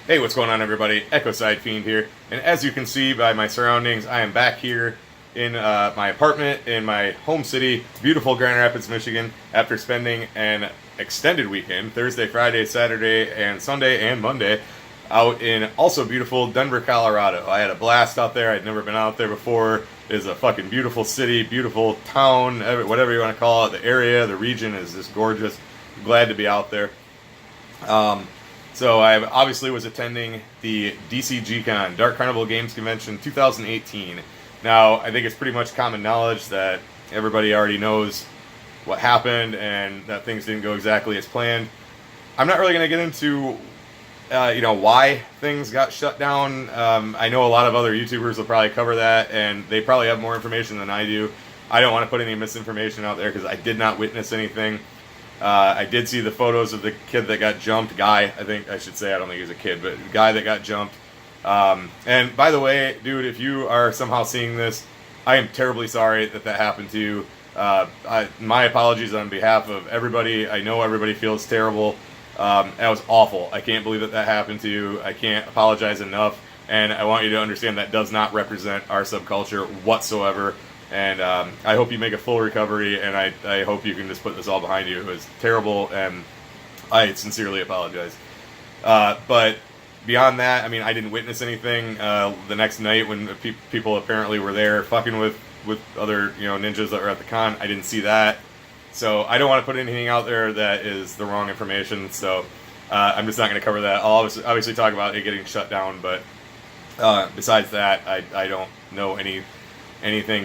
Hey, what's going on, everybody? Echo Side Fiend here, and as you can see by my surroundings, I am back here in my apartment in my home city, beautiful Grand Rapids, Michigan, after spending an extended weekend, Thursday, Friday, Saturday, and Sunday, and Monday, out in also beautiful Denver, Colorado. I had a blast out there. I'd never been out there before. It is a fucking beautiful city, beautiful town, whatever you want to call it. The area, the region is just gorgeous. Glad to be out there. So I obviously was attending the DCG CON, Dark Carnival Games Convention 2018. Now, I think it's pretty much common knowledge that everybody already knows what happened and that things didn't go exactly as planned. I'm not really going to get into, why things got shut down. I know a lot of other YouTubers will probably cover that, and they probably have more information than I do. I don't want to put any misinformation out there because I did not witness anything. I did see the photos of the kid that got jumped. Guy, I think I should say. I don't think he was a kid, but guy that got jumped. And by the way, dude, if you are somehow seeing this, I am terribly sorry that happened to you. My apologies on behalf of everybody. I know everybody feels terrible. That was awful. I can't believe that happened to you. I can't apologize enough. And I want you to understand that does not represent our subculture whatsoever. And I hope you make a full recovery, and I hope you can just put this all behind you. It was terrible, and I sincerely apologize. But beyond that, I mean, I didn't witness anything. The next night when people apparently were there fucking with other ninjas that were at the con, I didn't see that. So I don't want to put anything out there that is the wrong information. So I'm just not going to cover that. I'll obviously talk about it getting shut down, but besides that, I don't know anything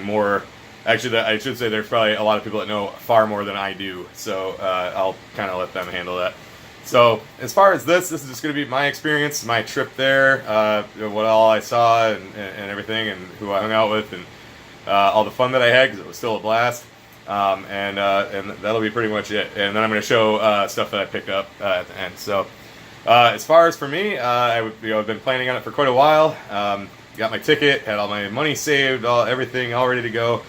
more. Actually, I should say there's probably a lot of people that know far more than I do, so I'll kind of let them handle that. So as far as this is just going to be my experience, my trip there, what all I saw and everything, and who I hung out with, and all the fun that I had, because it was still a blast. And that'll be pretty much it. And then I'm going to show stuff that I picked up at the end. So as far as for me, I've been planning on it for quite a while. Got my ticket, had all my money saved, everything all ready to go.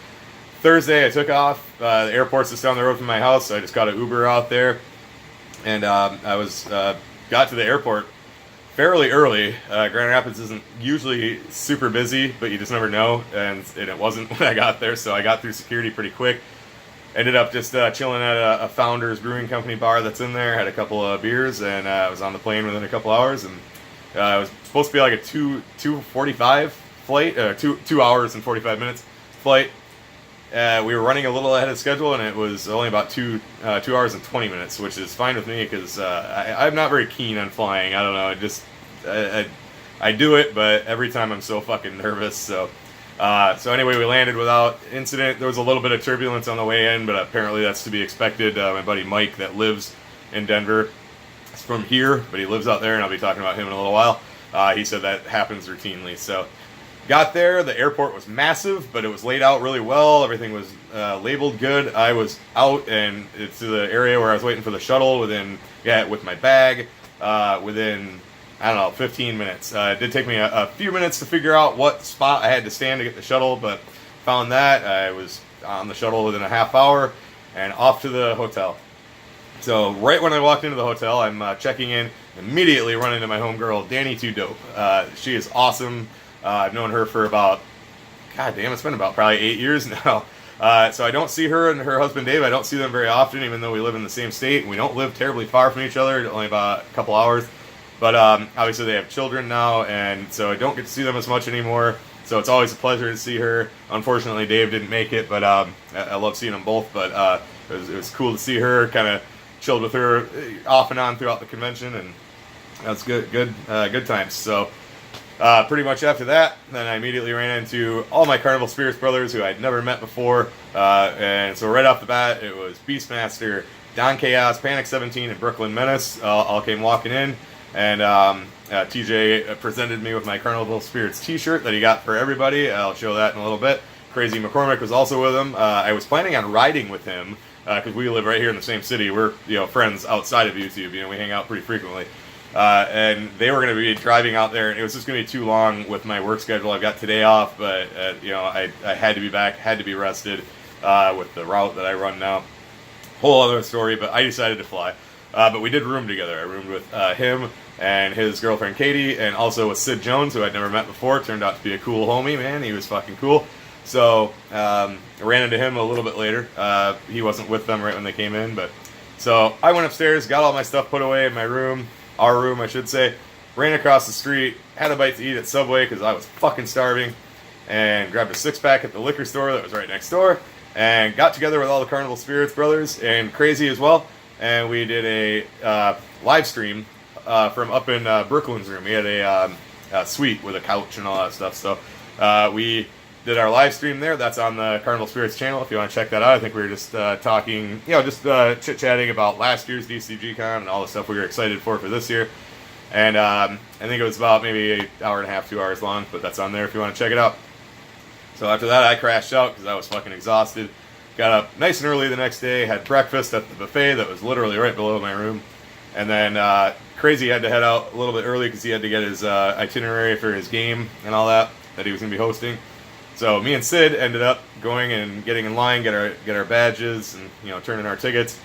Thursday, I took off. The airport's just down the road from my house, so I just got an Uber out there. And I got to the airport fairly early. Grand Rapids isn't usually super busy, but you just never know. And it wasn't when I got there, so I got through security pretty quick. Ended up just chilling at a Founders Brewing Company bar that's in there. Had a couple of beers, and I was on the plane within a couple hours. And it was supposed to be like a 2:45 flight, 2 hours and 45 minutes flight. We were running a little ahead of schedule, and it was only about 2 hours and 20 minutes, which is fine with me because I'm not very keen on flying. I don't know, I do it, but every time I'm so fucking nervous. So anyway, we landed without incident. There was a little bit of turbulence on the way in, but apparently that's to be expected. My buddy Mike that lives in Denver is from here, but he lives out there, and I'll be talking about him in a little while. He said that happens routinely. So got there. The airport was massive, but it was laid out really well. Everything was labeled good. I was out and to the area where I was waiting for the shuttle with my bag within, I don't know, 15 minutes. It did take me a few minutes to figure out what spot I had to stand to get the shuttle, but found that. I was on the shuttle within a half hour and off to the hotel. So right when I walked into the hotel, I'm checking in, immediately run into my homegirl, Danny Too Dope. She is awesome. I've known her for about, it's been about probably 8 years now. So I don't see her and her husband Dave. I don't see them very often, even though we live in the same state. We don't live terribly far from each other, only about a couple hours. But obviously they have children now, and so I don't get to see them as much anymore. So it's always a pleasure to see her. Unfortunately, Dave didn't make it, but I love seeing them both. But it was cool to see her. Kind of chilled with her off and on throughout the convention, and that's good times. So pretty much after that, then I immediately ran into all my Carnival Spirits brothers who I'd never met before. And so right off the bat, it was Beastmaster, Don Chaos, Panic 17, and Brooklyn Menace all came walking in. And TJ presented me with my Carnival Spirits t-shirt that he got for everybody. I'll show that in a little bit. Crazy McCormick was also with him. I was planning on riding with him because we live right here in the same city. We're friends outside of YouTube. We hang out pretty frequently. And they were going to be driving out there, and it was just going to be too long with my work schedule. I've got today off, but I had to be back, had to be rested with the route that I run now. Whole other story, but I decided to fly. But we did room together. I roomed with him, and his girlfriend Katie, and also with Sid Jones, who I'd never met before. Turned out to be a cool homie, man. He was fucking cool. So I ran into him a little bit later. He wasn't with them right when they came in, but so I went upstairs, got all my stuff put away in my room, our room, I should say. Ran across the street, had a bite to eat at Subway because I was fucking starving, and grabbed a 6-pack at the liquor store that was right next door, and got together with all the Carnival Spirits brothers and Crazy as well, and we did a live stream from up in Brooklyn's room. We had a suite with a couch and all that stuff, so we did our live stream there. That's on the Carnival Spirits channel if you want to check that out. I think we were just talking, just chit-chatting about last year's DCG CON and all the stuff we were excited for this year. And I think it was about maybe an hour and a half, 2 hours long, but that's on there if you want to check it out. So after that, I crashed out because I was fucking exhausted. Got up nice and early the next day, had breakfast at the buffet that was literally right below my room. And then Crazy had to head out a little bit early because he had to get his itinerary for his game and all that he was going to be hosting. So me and Sid ended up going and getting in line, get our badges, and turn in our tickets.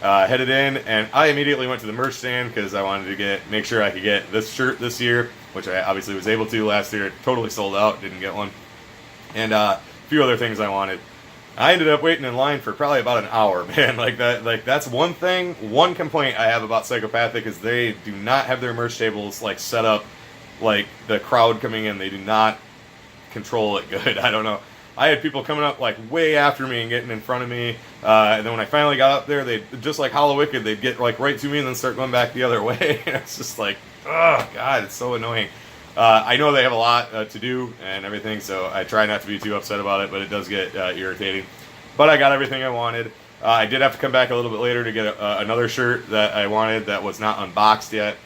Headed in, and I immediately went to the merch stand because I wanted to make sure I could get this shirt this year, which I obviously was able to last year. It totally sold out, didn't get one, and a few other things I wanted. I ended up waiting in line for probably about an hour, man. That's one complaint I have about Psychopathic is they do not have their merch tables set up like the crowd coming in. They do not control it good. I don't know. I had people coming up way after me and getting in front of me, and then when I finally got up there, they just like Hollow Wicked, they'd get right to me and then start going back the other way. And it's just oh god, it's so annoying. I know they have a lot to do and everything, so I try not to be too upset about it, but it does get irritating. But I got everything I wanted. I did have to come back a little bit later to get another shirt that I wanted that was not unboxed yet.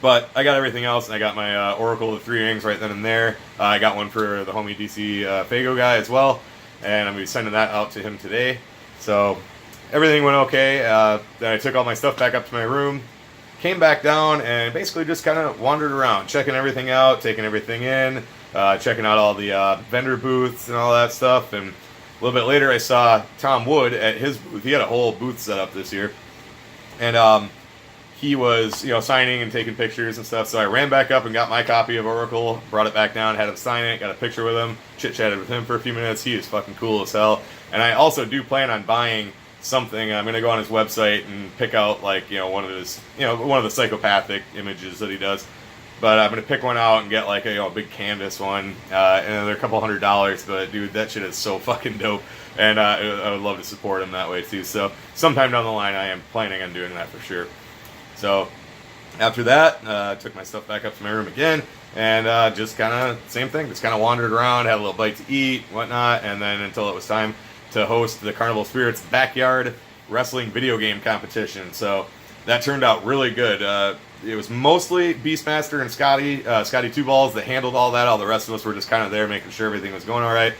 But I got everything else, and I got my Oracle of 3 Rings right then and there. I got one for the homie DC Fago guy as well, and I'm going to be sending that out to him today. So everything went okay. Then I took all my stuff back up to my room, came back down, and basically just kind of wandered around, checking everything out, taking everything in, checking out all the vendor booths and all that stuff. And a little bit later, I saw Tom Wood at his booth. He had a whole booth set up this year, and he was, signing and taking pictures and stuff. So I ran back up and got my copy of Oracle, brought it back down, had him sign it, got a picture with him, chit-chatted with him for a few minutes. He is fucking cool as hell. And I also do plan on buying something. I'm going to go on his website and pick out, one of his, one of the Psychopathic images that he does. But I'm going to pick one out and get, a big canvas one. And they're a couple $100, but, dude, that shit is so fucking dope. And I would love to support him that way, too. So sometime down the line, I am planning on doing that for sure. So after that, took my stuff back up to my room again, and just kind of same thing. Just kind of wandered around, had a little bite to eat, whatnot, and then until it was time to host the Carnival Spirits Backyard Wrestling Video Game Competition. So that turned out really good. It was mostly Beastmaster and Scotty Two Balls that handled all that. All the rest of us were just kind of there making sure everything was going all right.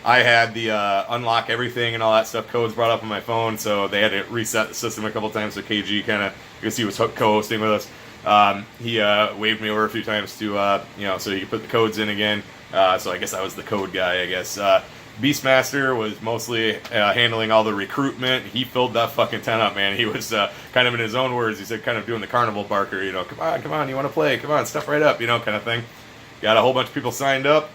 I had the unlock everything and all that stuff codes brought up on my phone, so they had to reset the system a couple times. So KG kind of, because he was co-hosting with us, he waved me over a few times to, so he could put the codes in again. So I guess I was the code guy, I guess. Beastmaster was mostly handling all the recruitment. He filled that fucking tent up, man. He was kind of, in his own words, he said, kind of doing the carnival barker, come on, you want to play, come on, step right up, kind of thing. Got a whole bunch of people signed up.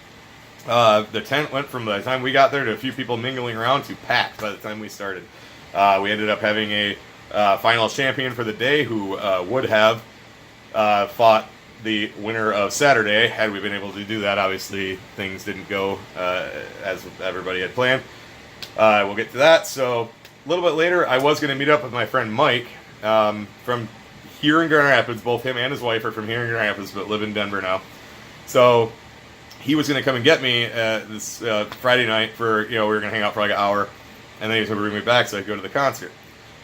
The tent went from the time we got there to a few people mingling around to packed by the time we started. We ended up having a finals champion for the day who would have fought the winner of Saturday had we been able to do that. Obviously, things didn't go as everybody had planned. We'll get to that. So a little bit later, I was going to meet up with my friend Mike from here in Grand Rapids. Both him and his wife are from here in Grand Rapids, but live in Denver now. So he was going to come and get me this Friday night for, we were going to hang out for an hour, and then he was going to bring me back so I could go to the concert.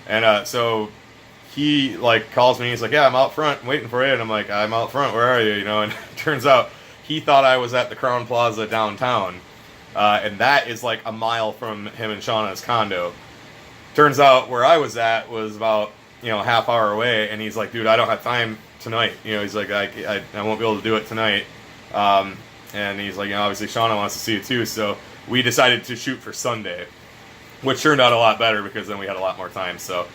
And so he, calls me, he's like, yeah, I'm out front waiting for you, and I'm like, I'm out front, where are you, and it turns out he thought I was at the Crown Plaza downtown, and that is a mile from him and Shauna's condo. Turns out where I was at was about, a half hour away, and he's like, dude, I don't have time tonight, he's like, I won't be able to do it tonight. And he's like, obviously Shauna wants to see it too, so we decided to shoot for Sunday, which turned out a lot better because then we had a lot more time. So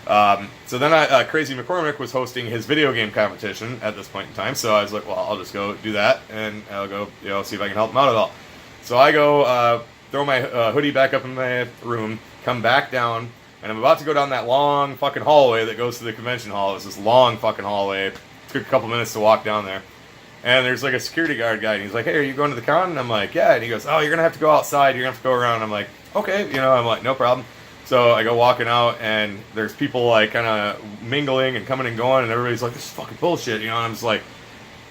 So then Crazy McCormick was hosting his video game competition at this point in time. So I was like, well, I'll just go do that, and I'll go, see if I can help him out at all. So I go throw my hoodie back up in my room, come back down, and I'm about to go down that long fucking hallway that goes to the convention hall. It was this long fucking hallway. It took a couple minutes to walk down there. And there's like a security guard guy, and he's like, hey, are you going to the con? And I'm like, yeah. And he goes, oh, you're going to have to go outside. You're going to have to go around. And I'm like, okay. I'm like, no problem. So I go walking out, and there's people like kind of mingling and coming and going, and everybody's like, this is fucking bullshit, and I'm just like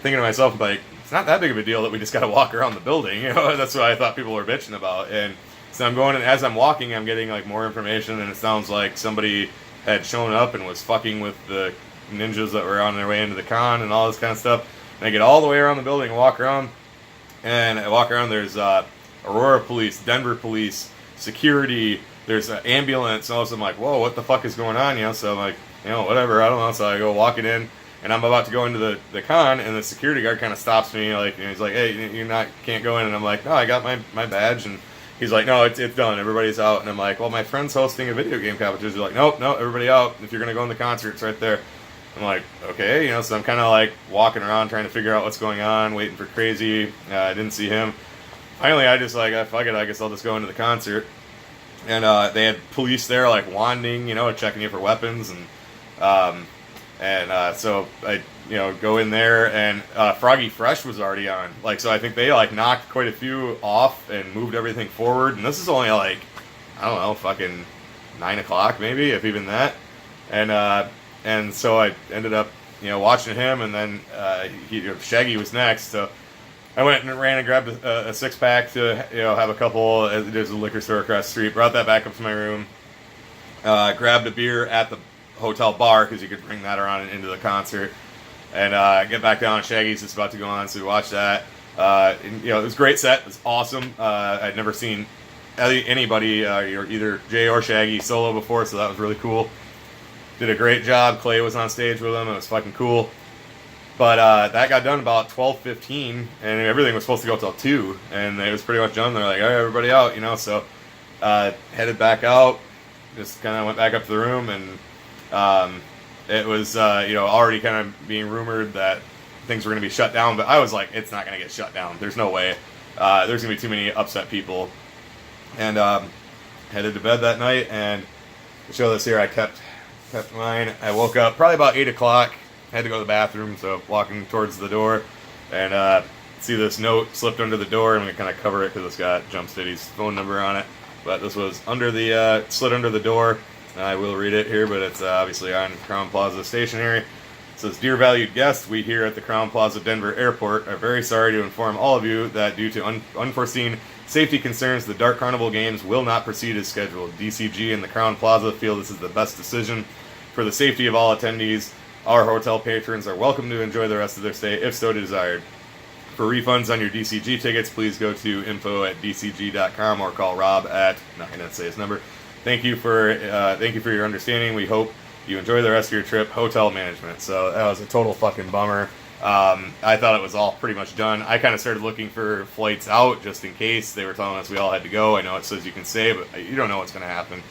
thinking to myself, like, it's not that big of a deal that we just got to walk around the building, That's what I thought people were bitching about. And so I'm going, and as I'm walking, I'm getting like more information, and it sounds like somebody had shown up and was fucking with the ninjas that were on their way into the con and all this kind of stuff. And I get all the way around the building and walk around, and I walk around, there's Aurora police, Denver police, security, there's an ambulance, and all of a sudden I'm like, whoa, what the fuck is going on, So I'm like, whatever, I don't know. So I go walking in, and I'm about to go into the con, and the security guard kind of stops me, like, and he's like, hey, can't go in. And I'm like, no, I got my badge. And he's like, no, it's done, everybody's out. And I'm like, well, my friend's hosting a video game competition. He's like, nope, everybody out. If you're going to go in the concert, it's right there. I'm like, okay, so I'm kind of like walking around trying to figure out what's going on, waiting for Crazy. I didn't see him. Finally, I just like, fuck it, I guess I'll just go into the concert. And they had police there, like, wanding, checking you for weapons. And so I, go in there, and Froggy Fresh was already on. Like, so I think they, like, knocked quite a few off and moved everything forward. And this is only, like, I don't know, fucking 9 o'clock maybe, if even that. And so I ended up, watching him, and then Shaggy was next. So I went and ran and grabbed a 6-pack to, have a couple. There's a liquor store across the street. Brought that back up to my room. Grabbed a beer at the hotel bar, because you could bring that around into the concert. And get back down. Shaggy's just about to go on, so we watched that. It was a great set. It was awesome. I'd never seen anybody, either Jay or Shaggy, solo before, so that was really cool. Did a great job. Clay was on stage with them. It was fucking cool. But that got done about 12:15, and everything was supposed to go till 2, and it was pretty much done. They're like, all right, everybody out, So headed back out, just kind of went back up to the room, and it was, already kind of being rumored that things were going to be shut down. But I was like, it's not going to get shut down. There's no way. There's going to be too many upset people. And headed to bed that night, and to show this here, I kept mine. I woke up probably about 8 o'clock. Had to go to the bathroom, so walking towards the door, and see this note slipped under the door. I'm going to kind of cover it because it's got Jump City's phone number on it. But this was under the slid under the door. I will read it here, but it's obviously on Crown Plaza stationery. It says, "Dear valued guests, we here at the Crown Plaza Denver Airport are very sorry to inform all of you that due to unforeseen safety concerns, the Dark Carnival games will not proceed as scheduled. DCG and the Crown Plaza feel this is the best decision for the safety of all attendees. Our hotel patrons are welcome to enjoy the rest of their stay if so desired. For refunds on your DCG tickets, please go to info@dcg.com or call Rob at, not going to say his number. Thank you for your understanding. We hope you enjoy the rest of your trip. Hotel management." So that was a total fucking bummer. I thought it was all pretty much done. I kind of started looking for flights out just in case. They were telling us we all had to go. I know it says you can stay, but you don't know what's going to happen.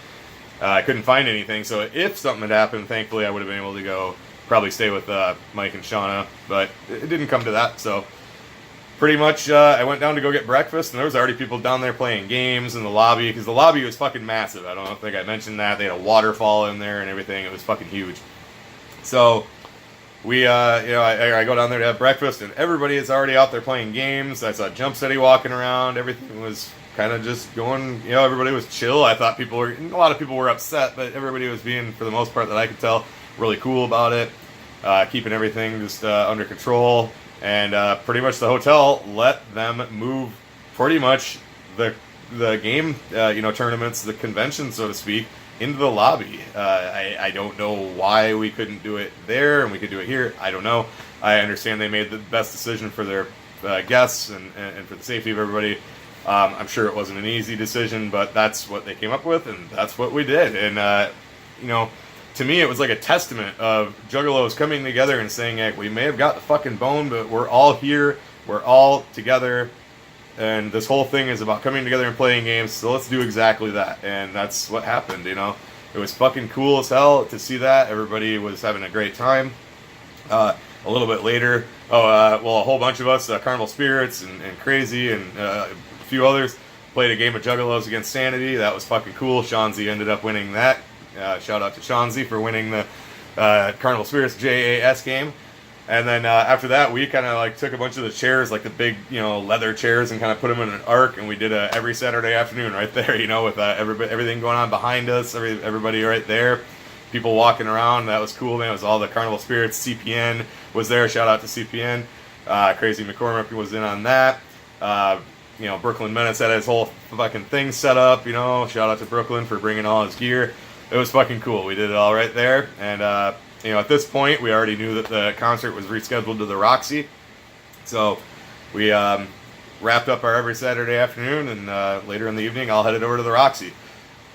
I couldn't find anything, so if something had happened, thankfully I would have been able to go probably stay with Mike and Shauna, but it didn't come to that. So pretty much I went down to go get breakfast, and there was already people down there playing games in the lobby, because the lobby was fucking massive. I don't think I mentioned that. They had a waterfall in there and everything. It was fucking huge. So we, I go down there to have breakfast, and everybody is already out there playing games. I saw Jump City walking around. Everything was kind of just going, everybody was chill. I thought a lot of people were upset, but everybody was being, for the most part that I could tell, really cool about it, keeping everything just under control. And pretty much the hotel let them move pretty much the game, tournaments, the convention, so to speak, into the lobby. I don't know why we couldn't do it there and we could do it here. I don't know. I understand they made the best decision for their guests and for the safety of everybody. I'm sure it wasn't an easy decision, but that's what they came up with, and that's what we did. And, to me, it was like a testament of Juggalos coming together and saying, hey, we may have got the fucking bone, but we're all here, we're all together, and this whole thing is about coming together and playing games, so let's do exactly that. And that's what happened, It was fucking cool as hell to see that. Everybody was having a great time. A little bit later, a whole bunch of us, Carnival Spirits and Crazy and a few others, played a game of Juggalos against Sanity. That was fucking cool. Shanzi ended up winning that. Shout out to Shanzi for winning the Carnival Spirits JAS game. And then after that, we kind of like took a bunch of the chairs, like the big, leather chairs, and kind of put them in an arc, and we did every Saturday afternoon right there, with everything going on behind us, everybody right there, people walking around. That was cool, man. It was all the Carnival Spirits. CPN was there. Shout out to CPN. Crazy McCormick was in on that. Brooklyn Menace had his whole fucking thing set up. Shout out to Brooklyn for bringing all his gear. It was fucking cool. We did it all right there, and at this point, we already knew that the concert was rescheduled to the Roxy, so we wrapped up our every Saturday afternoon, and later in the evening, I'll headed over to the Roxy.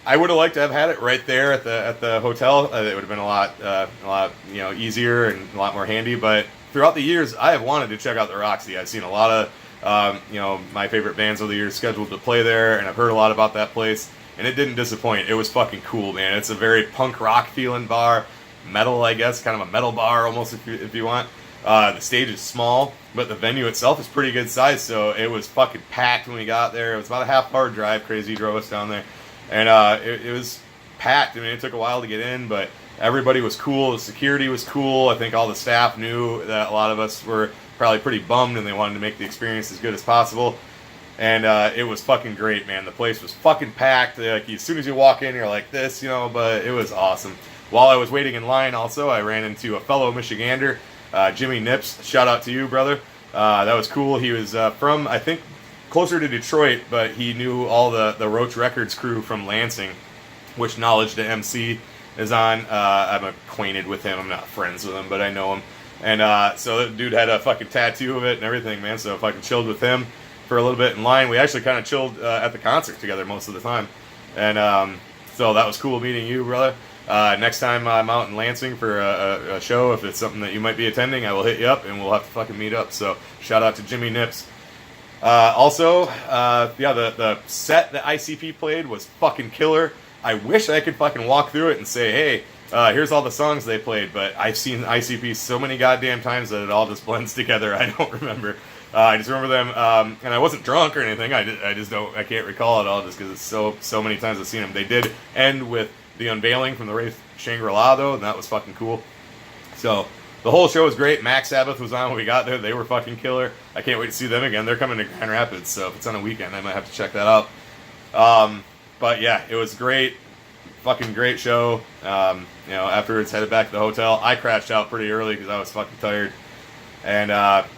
I would have liked to have had it right there at the hotel. It would have been a lot easier and a lot more handy. But throughout the years, I have wanted to check out the Roxy. I've seen a lot of my favorite bands of the year scheduled to play there, and I've heard a lot about that place. And it didn't disappoint. It was fucking cool, man. It's a very punk rock feeling bar, metal, I guess, kind of a metal bar almost if you want. The stage is small, but the venue itself is pretty good size. So it was fucking packed when we got there. It was about a half-hour drive. Crazy drove us down there. And it was packed. I mean, it took a while to get in, but everybody was cool. The security was cool. I think all the staff knew that a lot of us were probably pretty bummed, and they wanted to make the experience as good as possible. And it was fucking great, man. The place was fucking packed. Like, as soon as you walk in, you're like this, but it was awesome. While I was waiting in line, also, I ran into a fellow Michigander, Jimmy Nips. Shout out to you, brother. That was cool. He was from, I think, closer to Detroit, but he knew all the Roach Records crew from Lansing, which Knowledge to MC is on. I'm acquainted with him. I'm not friends with him, but I know him. And so the dude had a fucking tattoo of it and everything, man. So if I could chilled with him for a little bit in line. We actually kind of chilled at the concert together most of the time. And so that was cool meeting you, brother. Next time I'm out in Lansing for a show, if it's something that you might be attending, I will hit you up and we'll have to fucking meet up. So shout out to Jimmy Nips. The set that ICP played was fucking killer. I wish I could fucking walk through it and say, hey, here's all the songs they played, but I've seen ICP so many goddamn times that it all just blends together. I don't remember. I just remember them, and I wasn't drunk or anything. I can't recall it all just because it's so many times I've seen them. They did end with the unveiling from the Wraith Shangri-La, though, and that was fucking cool. So the whole show was great. Max Sabbath was on when we got there. They were fucking killer. I can't wait to see them again. They're coming to Grand Rapids, so if it's on a weekend, I might have to check that out. But yeah, it was great. Fucking great show. Afterwards, headed back to the hotel. I crashed out pretty early because I was fucking tired. And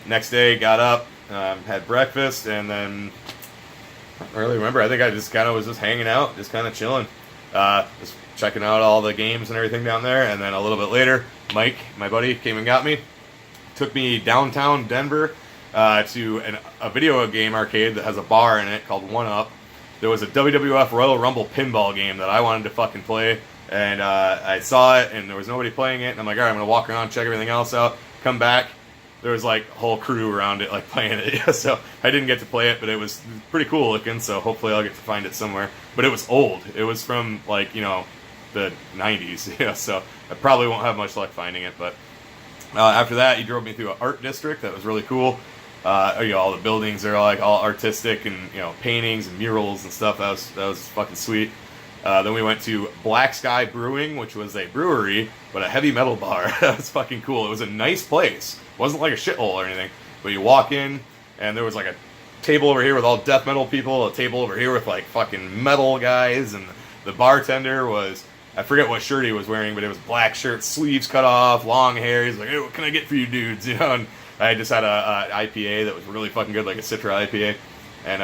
next day, got up, had breakfast, and then I don't really remember. I think I just kind of was just hanging out, just kind of chilling, just checking out all the games and everything down there. And then a little bit later, Mike, my buddy, came and got me, took me downtown Denver to a video game arcade that has a bar in it called One Up. There was a WWF Royal Rumble pinball game that I wanted to fucking play, and I saw it, and there was nobody playing it, and I'm like, all right, I'm going to walk around, check everything else out, come back. There was like a whole crew around it, like playing it. So I didn't get to play it, but it was pretty cool looking. So hopefully I'll get to find it somewhere. But it was old. It was from like, the 90s. So I probably won't have much luck finding it. But after that, he drove me through an art district that was really cool. All the buildings are like all artistic and, paintings and murals and stuff. That was fucking sweet. Then we went to Black Sky Brewing, which was a brewery, but a heavy metal bar. That was fucking cool. It was a nice place. It wasn't like a shithole or anything. But you walk in, and there was like a table over here with all death metal people, a table over here with like fucking metal guys, and the bartender was, I forget what shirt he was wearing, but it was black shirt, sleeves cut off, long hair. He's like, hey, what can I get for you dudes? And I just had a IPA that was really fucking good, like a Citra IPA. And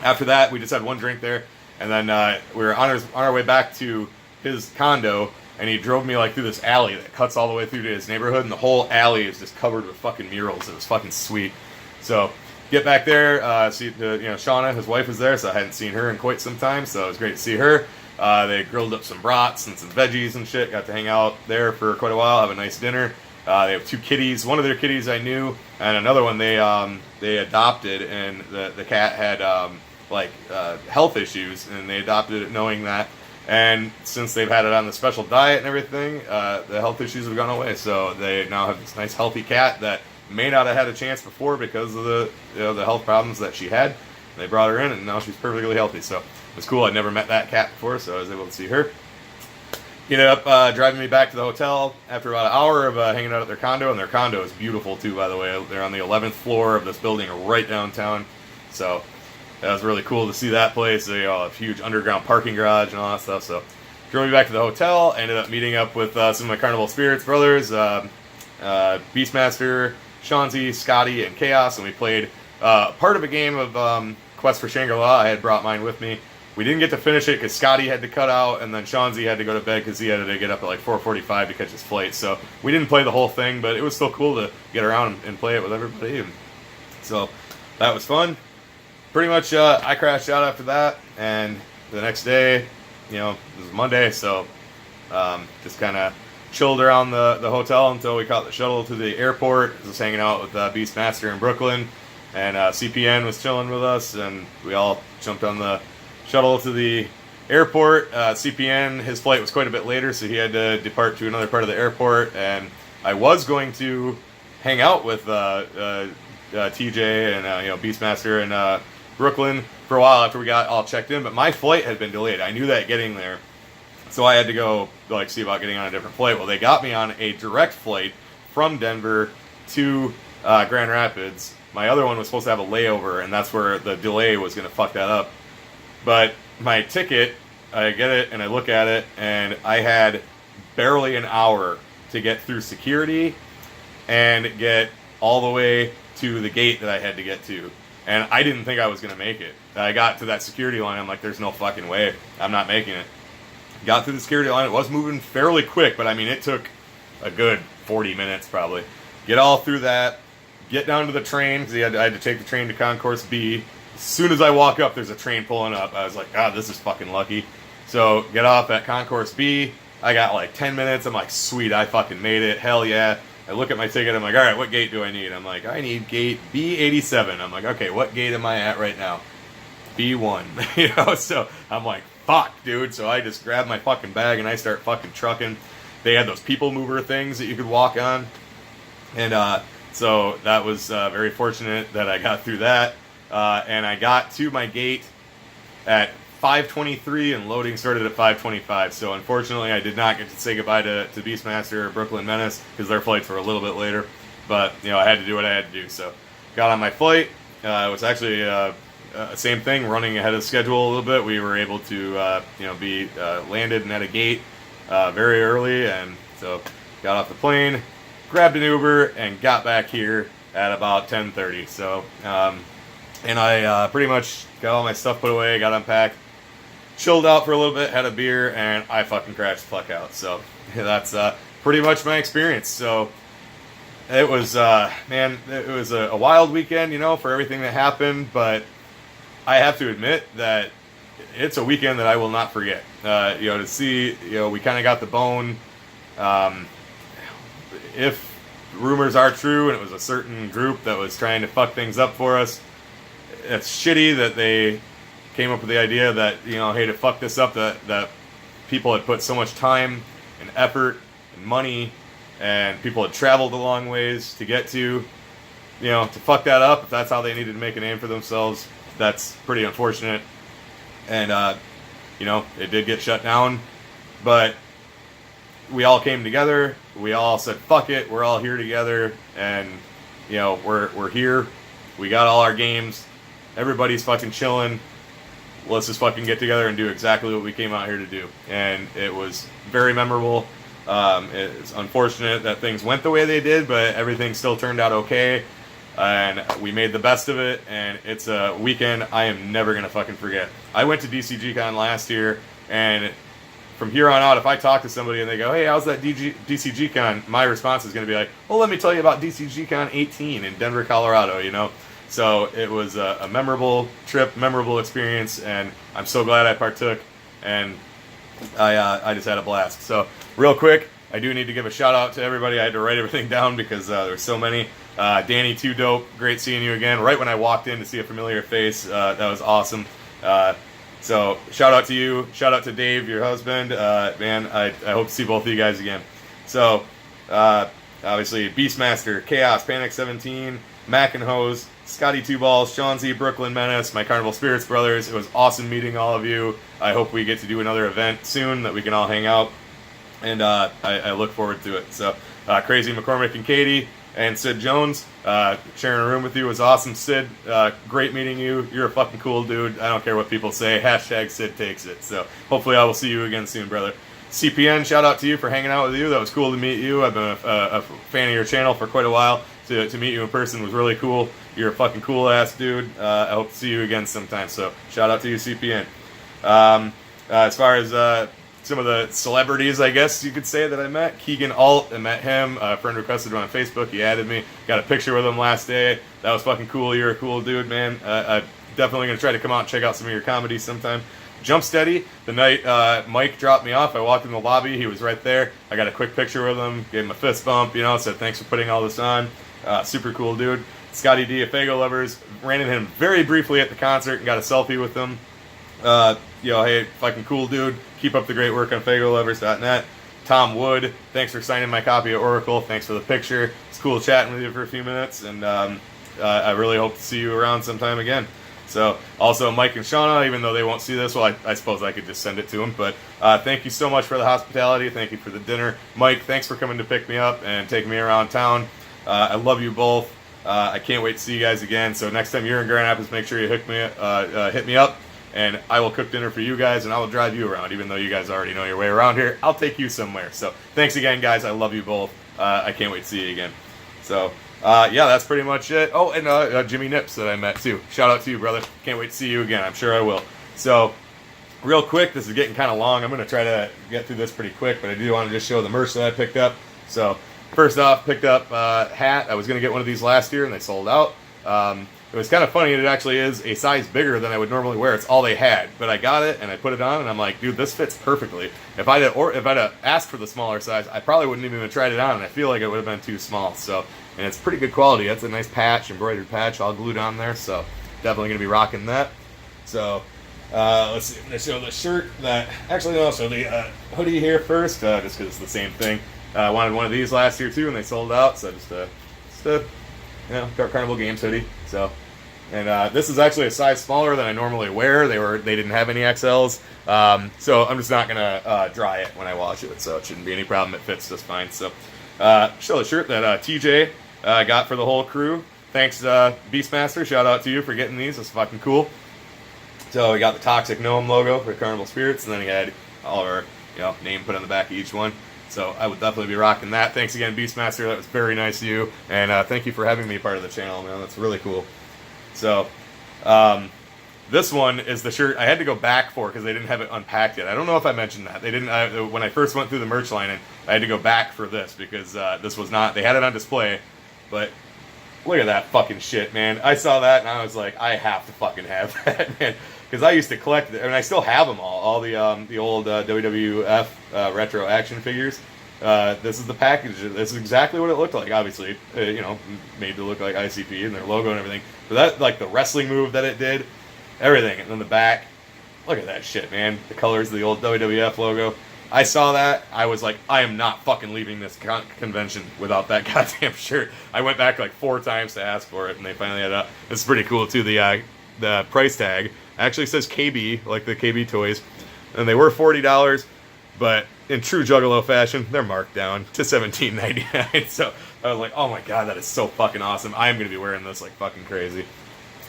after that, we just had one drink there. And then we were on our way back to his condo, and he drove me like through this alley that cuts all the way through to his neighborhood, and the whole alley is just covered with fucking murals. It was fucking sweet. So get back there, see Shauna, his wife, was there, so I hadn't seen her in quite some time, so it was great to see her. They grilled up some brats and some veggies and shit. Got to hang out there for quite a while, have a nice dinner. They have two kitties. One of their kitties I knew, and another one they adopted, and the cat had health issues, and they adopted it knowing that. And since they've had it on the special diet and everything, the health issues have gone away. So they now have this nice healthy cat that may not have had a chance before because of the the health problems that she had. They brought her in, and now she's perfectly healthy. So it was cool. I'd never met that cat before, so I was able to see her. He ended up driving me back to the hotel after about an hour of hanging out at their condo, and their condo is beautiful too, by the way. They're on the 11th floor of this building right downtown, so that was really cool to see that place. They have a huge underground parking garage and all that stuff. So drove me back to the hotel, ended up meeting up with some of my Carnival Spirits brothers, Beastmaster, Shanzi, Scotty, and Chaos, and we played part of a game of Quest for Shangri-La. I had brought mine with me. We didn't get to finish it because Scotty had to cut out, and then Shanzi had to go to bed because he had to get up at like 4:45 to catch his flight. So we didn't play the whole thing, but it was still cool to get around and play it with everybody. And so that was fun. Pretty much, I crashed out after that, and the next day, it was Monday, so just kind of chilled around the hotel until we caught the shuttle to the airport. Just hanging out with Beastmaster in Brooklyn, and CPN was chilling with us, and we all jumped on the shuttle to the airport. CPN, his flight was quite a bit later, so he had to depart to another part of the airport, and I was going to hang out with TJ and Beastmaster and Brooklyn for a while after we got all checked in, but my flight had been delayed. I knew that getting there, so I had to go see about getting on a different flight. Well, they got me on a direct flight from Denver to Grand Rapids. My other one was supposed to have a layover, and that's where the delay was going to fuck that up. But my ticket, I get it and I look at it, and I had barely an hour to get through security and get all the way to the gate that I had to get to. And I didn't think I was going to make it. I got to that security line, I'm like, there's no fucking way. I'm not making it. Got through the security line. It was moving fairly quick, but I mean, it took a good 40 minutes probably. Get all through that, get down to the train, because I had to take the train to Concourse B. As soon as I walk up, there's a train pulling up. I was like, God, this is fucking lucky. So get off at Concourse B. I got like 10 minutes. I'm like, sweet, I fucking made it. Hell yeah. I look at my ticket. I'm like, all right, what gate do I need? I'm like, I need gate B87. I'm like, okay, what gate am I at right now? B1. So I'm like, fuck, dude. So I just grab my fucking bag and I start fucking trucking. They had those people mover things that you could walk on. And so that was very fortunate that I got through that. And I got to my gate at 5:23, and loading started at 5:25. So unfortunately, I did not get to say goodbye to Beastmaster or Brooklyn Menace because their flights were a little bit later. But I had to do what I had to do. So got on my flight. It was actually same thing, running ahead of schedule a little bit. We were able to be landed and at a gate very early, and so got off the plane, grabbed an Uber, and got back here at about 10:30. So. And I pretty much got all my stuff put away, got unpacked, chilled out for a little bit, had a beer, and I fucking crashed the fuck out. So that's pretty much my experience. So it was, it was a wild weekend, for everything that happened. But I have to admit that it's a weekend that I will not forget. To see, we kind of got the bone. If rumors are true, and it was a certain group that was trying to fuck things up for us, it's shitty that they came up with the idea that, hey, to fuck this up, that people had put so much time and effort and money, and people had traveled a long ways to get to fuck that up. If that's how they needed to make a name for themselves, that's pretty unfortunate. And, it did get shut down, but we all came together. We all said, fuck it, we're all here together, and, we're here. We got all our games. Everybody's fucking chilling. Let's just fucking get together and do exactly what we came out here to do. And it was very memorable. It's unfortunate that things went the way they did, but everything still turned out okay. And we made the best of it, and it's a weekend I am never going to fucking forget. I went to DCG CON last year, and from here on out, if I talk to somebody and they go, hey, how's that DCG CON? My response is going to be like, well, let me tell you about DCG CON 18 in Denver, Colorado, So it was a memorable trip, memorable experience, and I'm so glad I partook, and I just had a blast. So real quick, I do need to give a shout out to everybody. I had to write everything down because there were so many. Danny, too dope. Great seeing you again. Right when I walked in to see a familiar face, that was awesome. So shout out to you. Shout out to Dave, your husband. Man, I hope to see both of you guys again. So obviously Beastmaster, Chaos, Panic 17, Mac and Hose, Scotty Two Balls, Sean Z, Brooklyn Menace, my Carnival Spirits brothers. It was awesome meeting all of you. I hope we get to do another event soon that we can all hang out. And I look forward to it. So Crazy McCormick and Katie and Sid Jones, sharing a room with you was awesome. Sid, great meeting you. You're a fucking cool dude. I don't care what people say. Hashtag Sid takes it. So hopefully I will see you again soon, brother. CPN, shout out to you for hanging out with you. That was cool to meet you. I've been a fan of your channel for quite a while. To meet you in person was really cool. You're a fucking cool ass dude. I hope to see you again sometime. So shout out to you, CPN. As far as some of the celebrities, I guess you could say, that I met. Keegan Alt, I met him. A friend requested him on Facebook. He added me. Got a picture with him last day. That was fucking cool. You're a cool dude, man. I'm definitely going to try to come out and check out some of your comedy sometime. Jump Steady, the night Mike dropped me off, I walked in the lobby. He was right there. I got a quick picture with him. Gave him a fist bump, said thanks for putting all this on. Super cool dude. Scotty D of Fago Lovers, ran into him very briefly at the concert and got a selfie with him. Hey, fucking cool dude. Keep up the great work on FagoLovers.net. Tom Wood, thanks for signing my copy of Oracle. Thanks for the picture. It's cool chatting with you for a few minutes, and I really hope to see you around sometime again. So, also Mike and Shauna, even though they won't see this, well, I suppose I could just send it to them, but thank you so much for the hospitality. Thank you for the dinner. Mike, thanks for coming to pick me up and taking me around town. I love you both. I can't wait to see you guys again. So next time you're in Grand Rapids, make sure you hit me up, and I will cook dinner for you guys, and I will drive you around. Even though you guys already know your way around here, I'll take you somewhere. So thanks again, guys. I love you both. I can't wait to see you again. So yeah, that's pretty much it. Oh, and Jimmy Nips that I met too. Shout out to you, brother. Can't wait to see you again. I'm sure I will. So real quick, this is getting kind of long. I'm going to try to get through this pretty quick, but I do want to just show the merch that I picked up. So first off, picked up hat. I was going to get one of these last year, and they sold out. It was kind of funny. It actually is a size bigger than I would normally wear. It's all they had, but I got it and I put it on, and I'm like, dude, this fits perfectly. If I'd asked for the smaller size, I probably wouldn't even have tried it on, and I feel like it would have been too small. So, and it's pretty good quality. That's a nice patch, embroidered patch, all glued on there. So definitely gonna be rocking that. So let's see. I'm gonna show the shirt that actually no. So the hoodie here first, just because it's the same thing. I wanted one of these last year too, and they sold out. So just a Dark Carnival Games hoodie. So. And this is actually a size smaller than I normally wear. They didn't have any XLs, so I'm just not gonna dry it when I wash it. So it shouldn't be any problem. It fits just fine. So show the shirt that TJ got for the whole crew. Thanks, Beastmaster. Shout out to you for getting these. It's fucking cool. So we got the Toxic Gnome logo for Carnival Spirits, and then he had all of our name put on the back of each one. So I would definitely be rocking that. Thanks again, Beastmaster. That was very nice of you, and thank you for having me part of the channel, man. That's really cool. So, this one is the shirt I had to go back for because they didn't have it unpacked yet. I don't know if I mentioned that. They didn't. When I first went through the merch line, and I had to go back for this because this was not. They had it on display, but look at that fucking shit, man. I saw that and I was like, I have to fucking have that, man. Because I used to collect it, and I still have them all the old WWF retro action figures. This is the package. This is exactly what it looked like. Obviously, made to look like ICP and their logo and everything. But that, like the wrestling move that it did, everything. And then the back, look at that shit, man. The colors of the old WWF logo. I saw that. I was like, I am not fucking leaving this convention without that goddamn shirt. I went back like 4 times to ask for it, and they finally had it. This is pretty cool too. The price tag actually says KB, like the KB toys, and they were $40, but in true Juggalo fashion, they're marked down to $17.99. So I was like, oh my god, that is so fucking awesome. I am going to be wearing this like fucking crazy.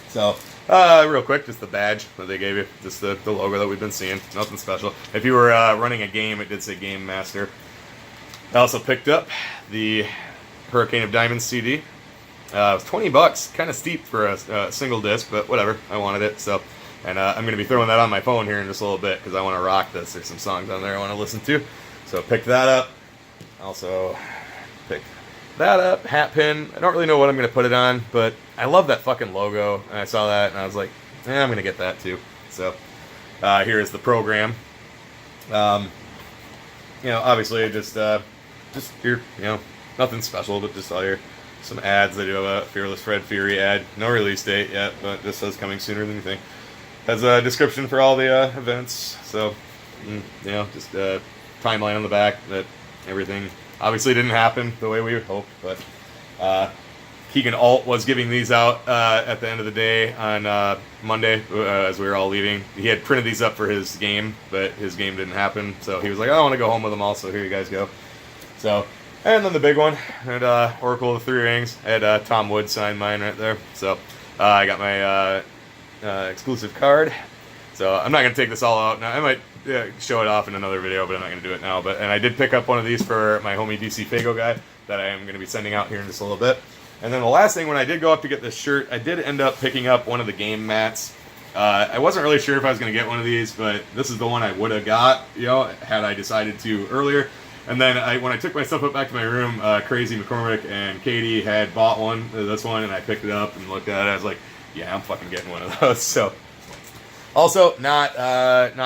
So, real quick, just the badge that they gave you. Just the logo that we've been seeing. Nothing special. If you were running a game, it did say Game Master. I also picked up the Hurricane of Diamonds CD. It was $20. Kind of steep for a single disc, but whatever. I wanted it, so... And I'm going to be throwing that on my phone here in just a little bit because I want to rock this. There's some songs on there I want to listen to. So picked that up. Also picked that up. Hat pin. I don't really know what I'm going to put it on, but I love that fucking logo. And I saw that and I was like, I'm going to get that too. So here is the program. Obviously just here, nothing special, but just all your some ads. They do have a Fearless Fred Fury ad. No release date yet, but this says coming sooner than you think. has a description for all the events. So, just a timeline on the back that everything obviously didn't happen the way we would hope, but Keegan Alt was giving these out at the end of the day on Monday as we were all leaving. He had printed these up for his game, but his game didn't happen, so he was like, I want to go home with them all, so here you guys go. So, and then the big one, and Oracle of the Three Rings. I had Tom Wood sign mine right there, so I got my exclusive card. So I'm not going to take this all out now. I might show it off in another video, but I'm not going to do it now. And I did pick up one of these for my homie DC Fago guy that I am going to be sending out here in just a little bit. And then the last thing, when I did go up to get this shirt, I did end up picking up one of the game mats. I wasn't really sure if I was going to get one of these, but this is the one I would have got, had I decided to earlier. And then when I took my stuff up back to my room, Crazy McCormick and Katie had bought this one, and I picked it up and looked at it. I was like, yeah, I'm fucking getting one of those. So, also not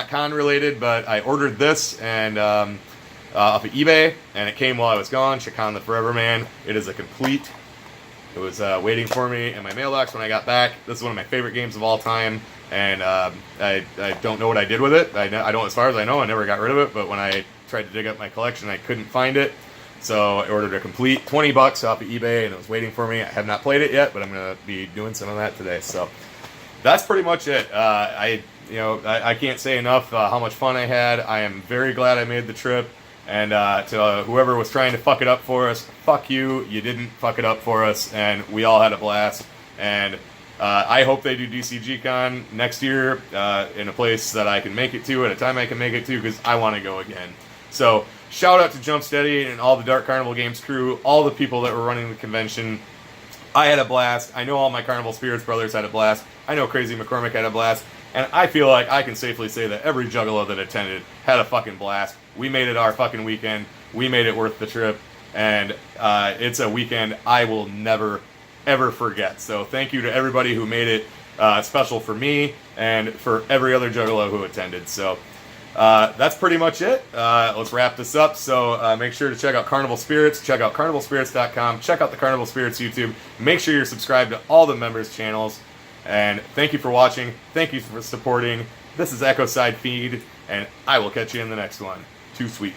con related, but I ordered this and off of eBay, and it came while I was gone. Chacon the Forever Man. It is a complete. It was waiting for me in my mailbox when I got back. This is one of my favorite games of all time, and I don't know what I did with it. I don't, as far as I know, I never got rid of it. But when I tried to dig up my collection, I couldn't find it. So I ordered a complete $20 off of eBay, and it was waiting for me. I have not played it yet, but I'm gonna be doing some of that today. So that's pretty much it. I can't say enough how much fun I had. I am very glad I made the trip. And to whoever was trying to fuck it up for us, fuck you. You didn't fuck it up for us, and we all had a blast. And I hope they do DCG CON next year in a place that I can make it to at a time I can make it to, because I want to go again. So shout out to Jump Steady and all the Dark Carnival Games crew, all the people that were running the convention. I had a blast. I know all my Carnival Spirits brothers had a blast. I know Crazy McCormick had a blast. And I feel like I can safely say that every Juggalo that attended had a fucking blast. We made it our fucking weekend. We made it worth the trip. And it's a weekend I will never, ever forget. So thank you to everybody who made it special for me and for every other Juggalo who attended. So that's pretty much it. Let's wrap this up. So make sure to check out Carnival Spirits. Check out carnivalspirits.com. Check out the Carnival Spirits YouTube. Make sure you're subscribed to all the members' channels. And thank you for watching. Thank you for supporting. This is Echo Side Feed, and I will catch you in the next one. Too sweet.